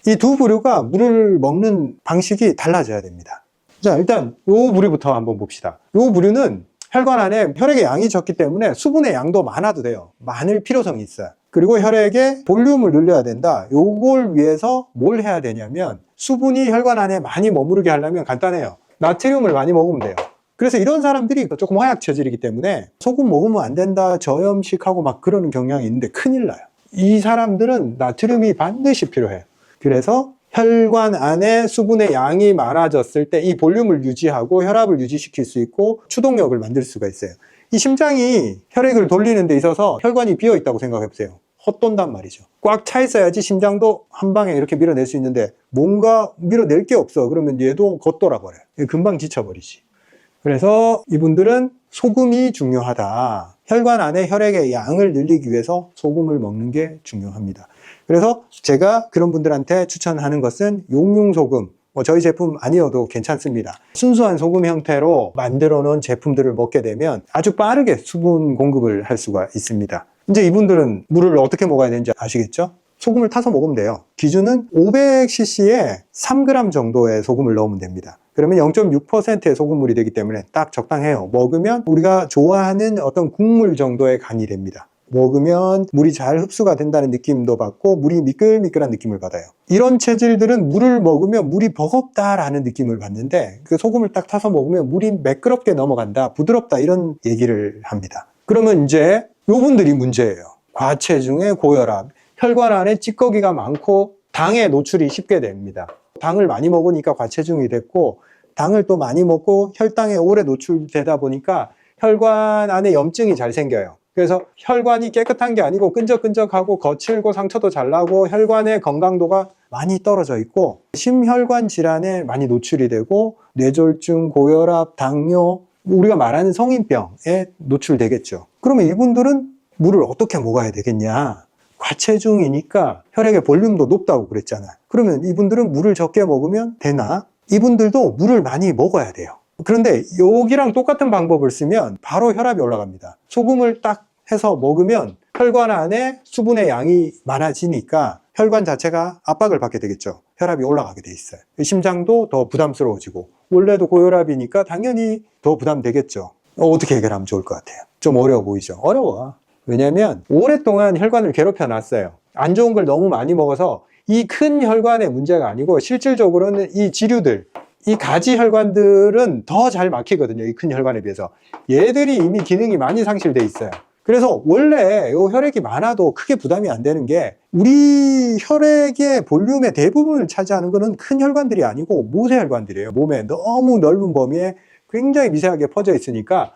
이 두 부류가 물을 먹는 방식이 달라져야 됩니다. 자, 일단 요 부류부터 한번 봅시다. 요 부류는 혈관 안에 혈액의 양이 적기 때문에 수분의 양도 많아도 돼요. 많을 필요성이 있어요. 그리고 혈액의 볼륨을 늘려야 된다. 요걸 위해서 뭘 해야 되냐면 수분이 혈관 안에 많이 머무르게 하려면 간단해요. 나트륨을 많이 먹으면 돼요. 그래서 이런 사람들이 조금 허약 체질이기 때문에 소금 먹으면 안 된다, 저염식하고 막 그러는 경향이 있는데 큰일 나요. 이 사람들은 나트륨이 반드시 필요해요. 그래서 혈관 안에 수분의 양이 많아졌을 때 이 볼륨을 유지하고 혈압을 유지시킬 수 있고 추동력을 만들 수가 있어요. 이 심장이 혈액을 돌리는 데 있어서 혈관이 비어 있다고 생각해 보세요. 헛돈단 말이죠. 꽉 차 있어야지 심장도 한 방에 이렇게 밀어낼 수 있는데 뭔가 밀어낼 게 없어. 그러면 얘도 겉돌아 버려요. 금방 지쳐버리지. 그래서 이분들은 소금이 중요하다. 혈관 안에 혈액의 양을 늘리기 위해서 소금을 먹는 게 중요합니다. 그래서 제가 그런 분들한테 추천하는 것은 용융소금, 저희 제품 아니어도 괜찮습니다. 순수한 소금 형태로 만들어 놓은 제품들을 먹게 되면 아주 빠르게 수분 공급을 할 수가 있습니다. 이제 이분들은 물을 어떻게 먹어야 되는지 아시겠죠? 소금을 타서 먹으면 돼요. 기준은 500cc에 3g 정도의 소금을 넣으면 됩니다. 그러면 0.6%의 소금물이 되기 때문에 딱 적당해요. 먹으면 우리가 좋아하는 어떤 국물 정도의 간이 됩니다. 먹으면 물이 잘 흡수가 된다는 느낌도 받고 물이 미끌미끌한 느낌을 받아요. 이런 체질들은 물을 먹으면 물이 버겁다라는 느낌을 받는데 그 소금을 딱 타서 먹으면 물이 매끄럽게 넘어간다, 부드럽다 이런 얘기를 합니다. 그러면 이제 요분들이 문제예요. 과체중에 고혈압, 혈관 안에 찌꺼기가 많고 당에 노출이 쉽게 됩니다. 당을 많이 먹으니까 과체중이 됐고 당을 또 많이 먹고 혈당에 오래 노출되다 보니까 혈관 안에 염증이 잘 생겨요. 그래서 혈관이 깨끗한 게 아니고 끈적끈적하고 거칠고 상처도 잘 나고 혈관의 건강도가 많이 떨어져 있고 심혈관 질환에 많이 노출이 되고 뇌졸중, 고혈압, 당뇨, 우리가 말하는 성인병에 노출되겠죠. 그러면 이분들은 물을 어떻게 먹어야 되겠냐? 과체중이니까 혈액의 볼륨도 높다고 그랬잖아요. 그러면 이분들은 물을 적게 먹으면 되나? 이분들도 물을 많이 먹어야 돼요. 그런데 여기랑 똑같은 방법을 쓰면 바로 혈압이 올라갑니다. 소금을 딱 해서 먹으면 혈관 안에 수분의 양이 많아지니까 혈관 자체가 압박을 받게 되겠죠. 혈압이 올라가게 돼 있어요. 심장도 더 부담스러워지고, 원래도 고혈압이니까 당연히 더 부담되겠죠. 어떻게 해결하면 좋을 것 같아요? 좀 어려워 보이죠? 어려워. 왜냐면 오랫동안 혈관을 괴롭혀 놨어요. 안 좋은 걸 너무 많이 먹어서 이 큰 혈관의 문제가 아니고 실질적으로는 이 지류들, 이 가지 혈관들은 더 잘 막히거든요. 이 큰 혈관에 비해서. 얘들이 이미 기능이 많이 상실돼 있어요. 그래서 원래 이 혈액이 많아도 크게 부담이 안 되는 게, 우리 혈액의 볼륨의 대부분을 차지하는 거는 큰 혈관들이 아니고 모세혈관들이에요. 몸에 너무 넓은 범위에 굉장히 미세하게 퍼져 있으니까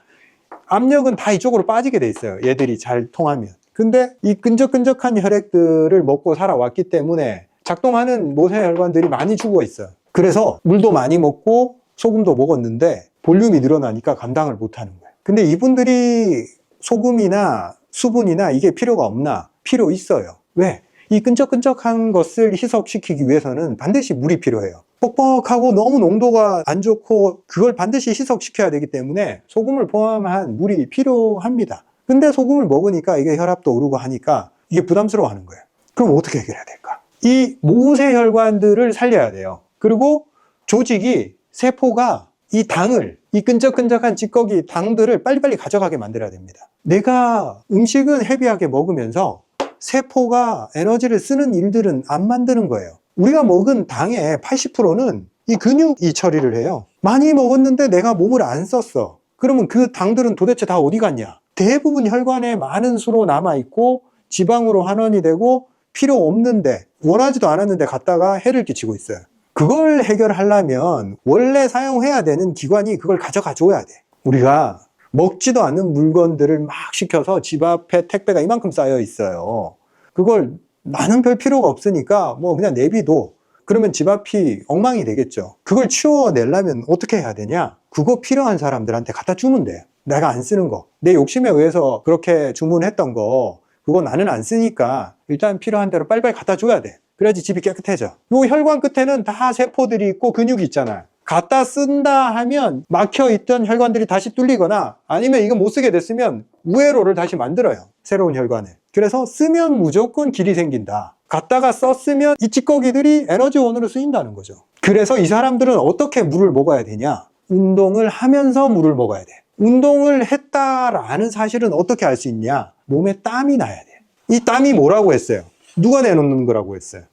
압력은 다 이쪽으로 빠지게 돼 있어요. 얘들이 잘 통하면. 근데 이 끈적끈적한 혈액들을 먹고 살아왔기 때문에 작동하는 모세혈관들이 많이 죽어 있어요. 그래서 물도 많이 먹고 소금도 먹었는데 볼륨이 늘어나니까 감당을 못하는 거예요. 근데 이분들이 소금이나 수분이나 이게 필요가 없나? 필요 있어요. 왜? 이 끈적끈적한 것을 희석시키기 위해서는 반드시 물이 필요해요. 뻑뻑하고 너무 농도가 안 좋고 그걸 반드시 희석시켜야 되기 때문에 소금을 포함한 물이 필요합니다. 근데 소금을 먹으니까 이게 혈압도 오르고 하니까 이게 부담스러워하는 거예요. 그럼 어떻게 해결해야 될까? 이 모세혈관들을 살려야 돼요. 그리고 조직이, 세포가 이 당을, 이 끈적끈적한 찌꺼기 당들을 빨리빨리 가져가게 만들어야 됩니다. 내가 음식은 헤비하게 먹으면서 세포가 에너지를 쓰는 일들은 안 만드는 거예요. 우리가 먹은 당의 80%는 이 근육이 처리를 해요. 많이 먹었는데 내가 몸을 안 썼어. 그러면 그 당들은 도대체 다 어디 갔냐? 대부분 혈관에 많은 수로 남아있고 지방으로 환원이 되고 필요 없는데, 원하지도 않았는데 갔다가 해를 끼치고 있어요. 그걸 해결하려면 원래 사용해야 되는 기관이 그걸 가져가 줘야 돼. 우리가 먹지도 않는 물건들을 막 시켜서 집 앞에 택배가 이만큼 쌓여 있어요. 그걸 나는 별 필요가 없으니까 뭐 그냥 내비둬. 그러면 집 앞이 엉망이 되겠죠. 그걸 치워내려면 어떻게 해야 되냐? 그거 필요한 사람들한테 갖다 주면 돼요. 내가 안 쓰는 거, 내 욕심에 의해서 그렇게 주문했던 거, 그거 나는 안 쓰니까 일단 필요한 대로 빨리빨리 갖다 줘야 돼. 그래야지 집이 깨끗해져. 요 혈관 끝에는 다 세포들이 있고 근육이 있잖아요. 갖다 쓴다 하면 막혀있던 혈관들이 다시 뚫리거나, 아니면 이거 못 쓰게 됐으면 우회로를 다시 만들어요. 새로운 혈관을. 그래서 쓰면 무조건 길이 생긴다. 갖다가 썼으면 이 찌꺼기들이 에너지원으로 쓰인다는 거죠. 그래서 이 사람들은 어떻게 물을 먹어야 되냐? 운동을 하면서 물을 먹어야 돼. 운동을 했다라는 사실은 어떻게 알 수 있냐? 몸에 땀이 나야 돼. 이 땀이 뭐라고 했어요? 누가 내놓는 거라고 했어요?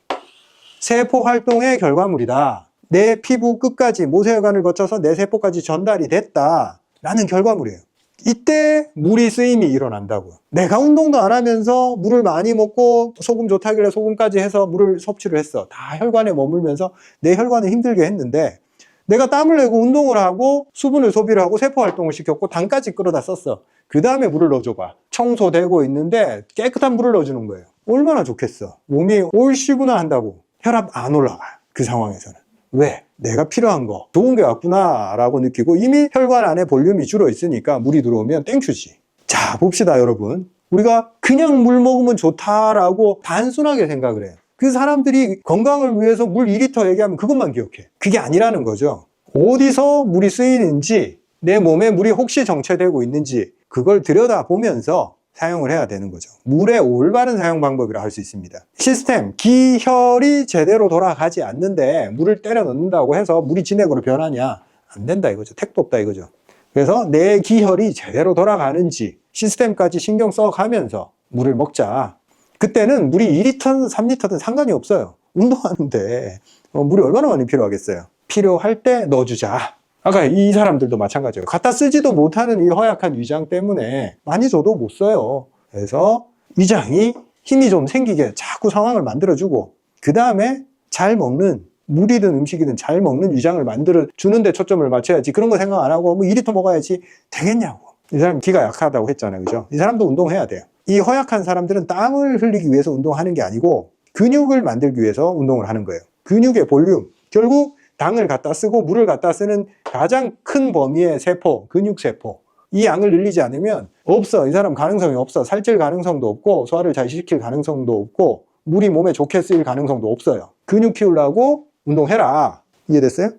세포 활동의 결과물이다. 내 피부 끝까지, 모세혈관을 거쳐서 내 세포까지 전달이 됐다 라는 결과물이에요. 이때 물이 쓰임이 일어난다고요. 내가 운동도 안 하면서 물을 많이 먹고 소금 좋다길래 소금까지 해서 물을 섭취를 했어. 다 혈관에 머물면서 내 혈관을 힘들게 했는데, 내가 땀을 내고 운동을 하고 수분을 소비를 하고 세포 활동을 시켰고 당까지 끌어다 썼어. 그 다음에 물을 넣어줘봐. 청소되고 있는데 깨끗한 물을 넣어주는 거예요. 얼마나 좋겠어. 몸이 올시구나 한다고 혈압 안 올라가. 그 상황에서는. 왜? 내가 필요한 거, 좋은 게 왔구나 라고 느끼고, 이미 혈관 안에 볼륨이 줄어 있으니까 물이 들어오면 땡큐지. 자, 봅시다 여러분. 우리가 그냥 물 먹으면 좋다라고 단순하게 생각을 해요. 그 사람들이 건강을 위해서 물 2리터 얘기하면 그것만 기억해. 그게 아니라는 거죠. 어디서 물이 쓰이는지, 내 몸에 물이 혹시 정체되고 있는지 그걸 들여다보면서 사용을 해야 되는 거죠. 물의 올바른 사용 방법이라 할 수 있습니다. 시스템, 기혈이 제대로 돌아가지 않는데 물을 때려 넣는다고 해서 물이 진액으로 변하냐? 안 된다 이거죠. 택도 없다 이거죠. 그래서 내 기혈이 제대로 돌아가는지 시스템까지 신경 써가면서 물을 먹자. 그때는 물이 2리터든 3리터든 상관이 없어요. 운동하는데 물이 얼마나 많이 필요하겠어요. 필요할 때 넣어주자. 아까 이 사람들도 마찬가지예요. 갖다 쓰지도 못하는 이 허약한 위장 때문에 많이 줘도 못 써요. 그래서 위장이 힘이 좀 생기게 자꾸 상황을 만들어주고, 그 다음에 잘 먹는, 물이든 음식이든 잘 먹는 위장을 만들어주는 데 초점을 맞춰야지. 그런 거 생각 안 하고 뭐 2리터 먹어야지 되겠냐고. 이 사람 기가 약하다고 했잖아요. 그죠? 이 사람도 운동해야 돼요. 이 허약한 사람들은 땀을 흘리기 위해서 운동하는 게 아니고 근육을 만들기 위해서 운동을 하는 거예요. 근육의 볼륨. 결국 당을 갖다 쓰고 물을 갖다 쓰는 가장 큰 범위의 세포, 근육세포. 이 양을 늘리지 않으면 없어. 이 사람 가능성이 없어. 살찔 가능성도 없고 소화를 잘 시킬 가능성도 없고 물이 몸에 좋게 쓰일 가능성도 없어요. 근육 키우려고 운동해라. 이해됐어요?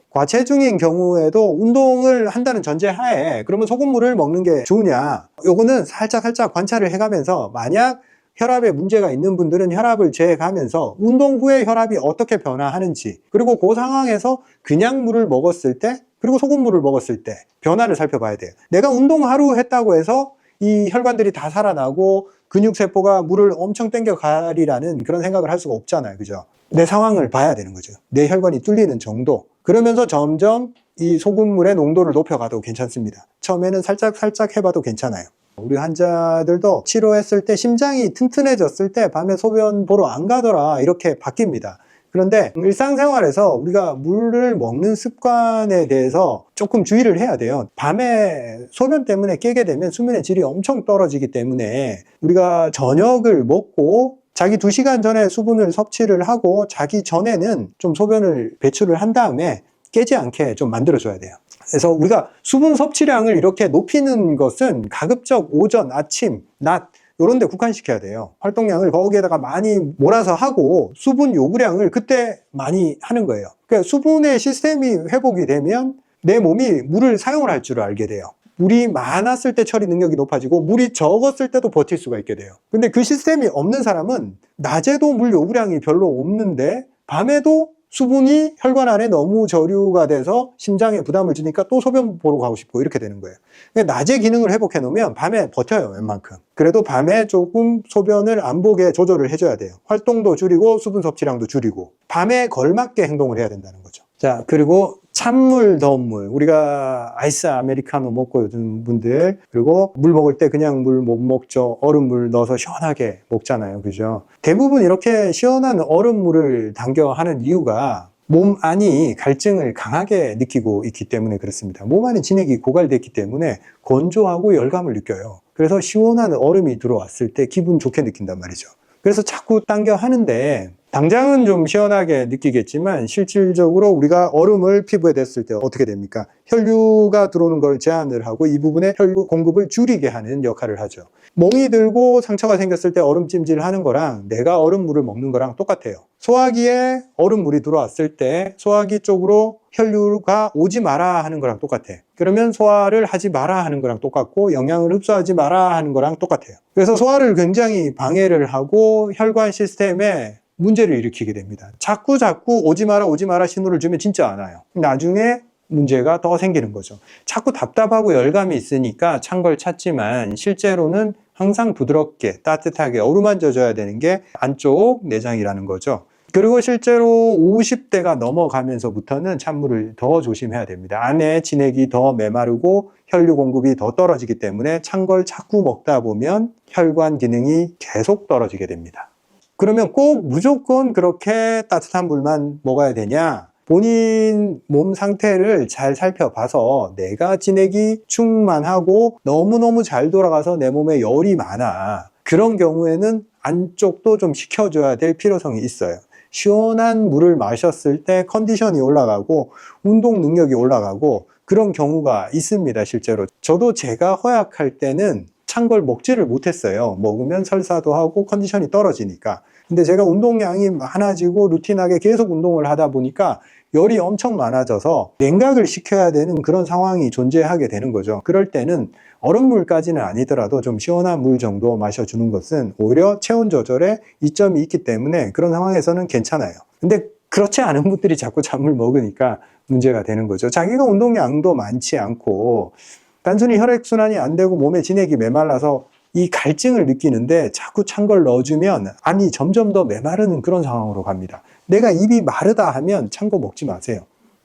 과체중인 경우에도 운동을 한다는 전제하에 그러면 소금물을 먹는 게 좋으냐? 요거는 살짝 관찰을 해가면서, 만약 혈압에 문제가 있는 분들은 혈압을 재가면서 운동 후에 혈압이 어떻게 변화하는지, 그리고 그 상황에서 그냥 물을 먹었을 때 그리고 소금물을 먹었을 때 변화를 살펴봐야 돼요. 내가 운동 하루 했다고 해서 이 혈관들이 다 살아나고 근육세포가 물을 엄청 땡겨 가리라는 그런 생각을 할 수가 없잖아요. 그죠? 내 상황을 봐야 되는 거죠. 내 혈관이 뚫리는 정도. 그러면서 점점 이 소금물의 농도를 높여가도 괜찮습니다. 처음에는 살짝 해봐도 괜찮아요. 우리 환자들도 치료했을 때 심장이 튼튼해졌을 때 밤에 소변 보러 안 가더라 이렇게 바뀝니다. 그런데 일상생활에서 우리가 물을 먹는 습관에 대해서 조금 주의를 해야 돼요. 밤에 소변 때문에 깨게 되면 수면의 질이 엄청 떨어지기 때문에 우리가 저녁을 먹고 자기 2시간 전에 수분을 섭취를 하고 자기 전에는 좀 소변을 배출을 한 다음에 깨지 않게 좀 만들어줘야 돼요. 그래서 우리가 수분 섭취량을 이렇게 높이는 것은 가급적 오전, 아침, 낮 이런 데 국한시켜야 돼요. 활동량을 거기에다가 많이 몰아서 하고 수분 요구량을 그때 많이 하는 거예요. 그러니까 수분의 시스템이 회복이 되면 내 몸이 물을 사용을 할 줄 알게 돼요. 물이 많았을 때 처리 능력이 높아지고 물이 적었을 때도 버틸 수가 있게 돼요. 근데 그 시스템이 없는 사람은 낮에도 물 요구량이 별로 없는데 밤에도 수분이 혈관 안에 너무 저류가 돼서 심장에 부담을 주니까 또 소변 보러 가고 싶고 이렇게 되는 거예요. 낮에 기능을 회복해 놓으면 밤에 버텨요, 웬만큼. 그래도 밤에 조금 소변을 안 보게 조절을 해줘야 돼요. 활동도 줄이고 수분 섭취량도 줄이고 밤에 걸맞게 행동을 해야 된다는 거죠. 자, 그리고 찬물, 더운 물. 우리가 아이스 아메리카노 먹고 요즘 분들, 그리고 물 먹을 때 그냥 물 못 먹죠. 얼음물 넣어서 시원하게 먹잖아요. 그죠? 대부분 이렇게 시원한 얼음물을 당겨 하는 이유가 몸 안이 갈증을 강하게 느끼고 있기 때문에 그렇습니다. 몸 안에 진액이 고갈됐기 때문에 건조하고 열감을 느껴요. 그래서 시원한 얼음이 들어왔을 때 기분 좋게 느낀단 말이죠. 그래서 자꾸 당겨 하는데 당장은 좀 시원하게 느끼겠지만 실질적으로 우리가 얼음을 피부에 댔을 때 어떻게 됩니까? 혈류가 들어오는 걸 제한을 하고 이 부분에 혈류 공급을 줄이게 하는 역할을 하죠. 멍이 들고 상처가 생겼을 때 얼음찜질 하는 거랑 내가 얼음물을 먹는 거랑 똑같아요. 소화기에 얼음물이 들어왔을 때 소화기 쪽으로 혈류가 오지 마라 하는 거랑 똑같아. 그러면 소화를 하지 마라 하는 거랑 똑같고 영양을 흡수하지 마라 하는 거랑 똑같아요. 그래서 소화를 굉장히 방해를 하고 혈관 시스템에 문제를 일으키게 됩니다. 자꾸 오지 마라 신호를 주면 진짜 안 와요. 나중에 문제가 더 생기는 거죠. 자꾸 답답하고 열감이 있으니까 찬 걸 찾지만 실제로는 항상 부드럽게 따뜻하게 어루만져줘야 되는 게 안쪽 내장이라는 거죠. 그리고 실제로 50대가 넘어가면서부터는 찬물을 더 조심해야 됩니다. 안에 진액이 더 메마르고 혈류 공급이 더 떨어지기 때문에 찬 걸 자꾸 먹다 보면 혈관 기능이 계속 떨어지게 됩니다. 그러면 꼭 무조건 그렇게 따뜻한 물만 먹어야 되냐? 본인 몸 상태를 잘 살펴봐서 내가 진액이 충만하고 너무너무 잘 돌아가서 내 몸에 열이 많아. 그런 경우에는 안쪽도 좀 식혀줘야 될 필요성이 있어요. 시원한 물을 마셨을 때 컨디션이 올라가고 운동 능력이 올라가고 그런 경우가 있습니다, 실제로. 저도 제가 허약할 때는 찬 걸 먹지를 못했어요. 먹으면 설사도 하고 컨디션이 떨어지니까. 근데 제가 운동량이 많아지고 루틴하게 계속 운동을 하다 보니까 열이 엄청 많아져서 냉각을 시켜야 되는 그런 상황이 존재하게 되는 거죠. 그럴 때는 얼음물까지는 아니더라도 좀 시원한 물 정도 마셔주는 것은 오히려 체온 조절에 이점이 있기 때문에 그런 상황에서는 괜찮아요. 근데 그렇지 않은 분들이 자꾸 찬물 먹으니까 문제가 되는 거죠. 자기가 운동량도 많지 않고 단순히 혈액순환이 안 되고 몸에 진액이 메말라서 이 갈증을 느끼는데 자꾸 찬 걸 넣어주면 안이 점점 더 메마르는 그런 상황으로 갑니다. 내가 입이 마르다 하면 찬 거 먹지 마세요.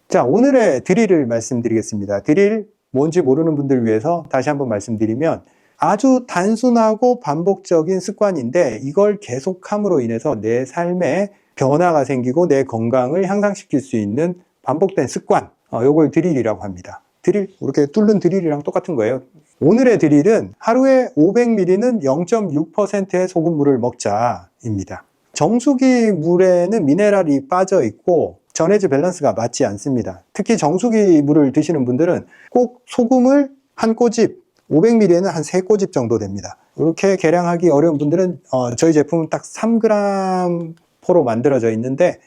자, 오늘의 드릴을 말씀드리겠습니다. 드릴 뭔지 모르는 분들 위해서 다시 한번 말씀드리면 아주 단순하고 반복적인 습관인데 이걸 계속함으로 인해서 내 삶에 변화가 생기고 내 건강을 향상시킬 수 있는 반복된 습관, 이걸 드릴이라고 합니다. 드릴, 이렇게 뚫는 드릴이랑 똑같은 거예요. 오늘의 드릴은 하루에 500ml는 0.6%의 소금물을 먹자입니다. 정수기 물에는 미네랄이 빠져 있고 전해질 밸런스가 맞지 않습니다. 특히 정수기 물을 드시는 분들은 꼭 소금을 한 꼬집, 500ml에는 한 3꼬집 정도 됩니다. 이렇게 계량하기 어려운 분들은 저희 제품은 딱 3g 포로 만들어져 있는데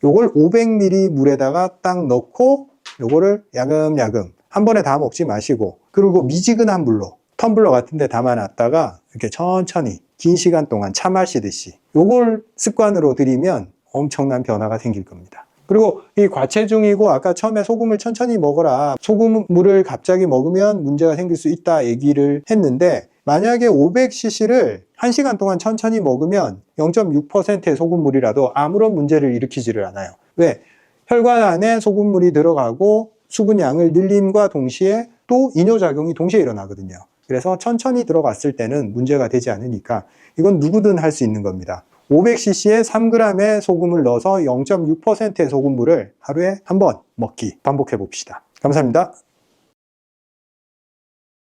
요걸 500ml 물에다가 딱 넣고 요거를 야금야금 한 번에 다 먹지 마시고 그리고 미지근한 물로 텀블러 같은 데 담아놨다가 이렇게 천천히 긴 시간 동안 차 마시듯이 요걸 습관으로 들이면 엄청난 변화가 생길 겁니다. 그리고 이 과체중이고 아까 처음에 소금을 천천히 먹어라, 소금물을 갑자기 먹으면 문제가 생길 수 있다 얘기를 했는데, 만약에 500cc를 1시간 동안 천천히 먹으면 0.6%의 소금물이라도 아무런 문제를 일으키지를 않아요. 왜? 혈관 안에 소금물이 들어가고 수분량을 늘림과 동시에 또 이뇨작용이 동시에 일어나거든요. 그래서 천천히 들어갔을 때는 문제가 되지 않으니까 이건 누구든 할 수 있는 겁니다. 500cc에 3g의 소금을 넣어서 0.6%의 소금물을 하루에 한 번 먹기 반복해 봅시다. 감사합니다.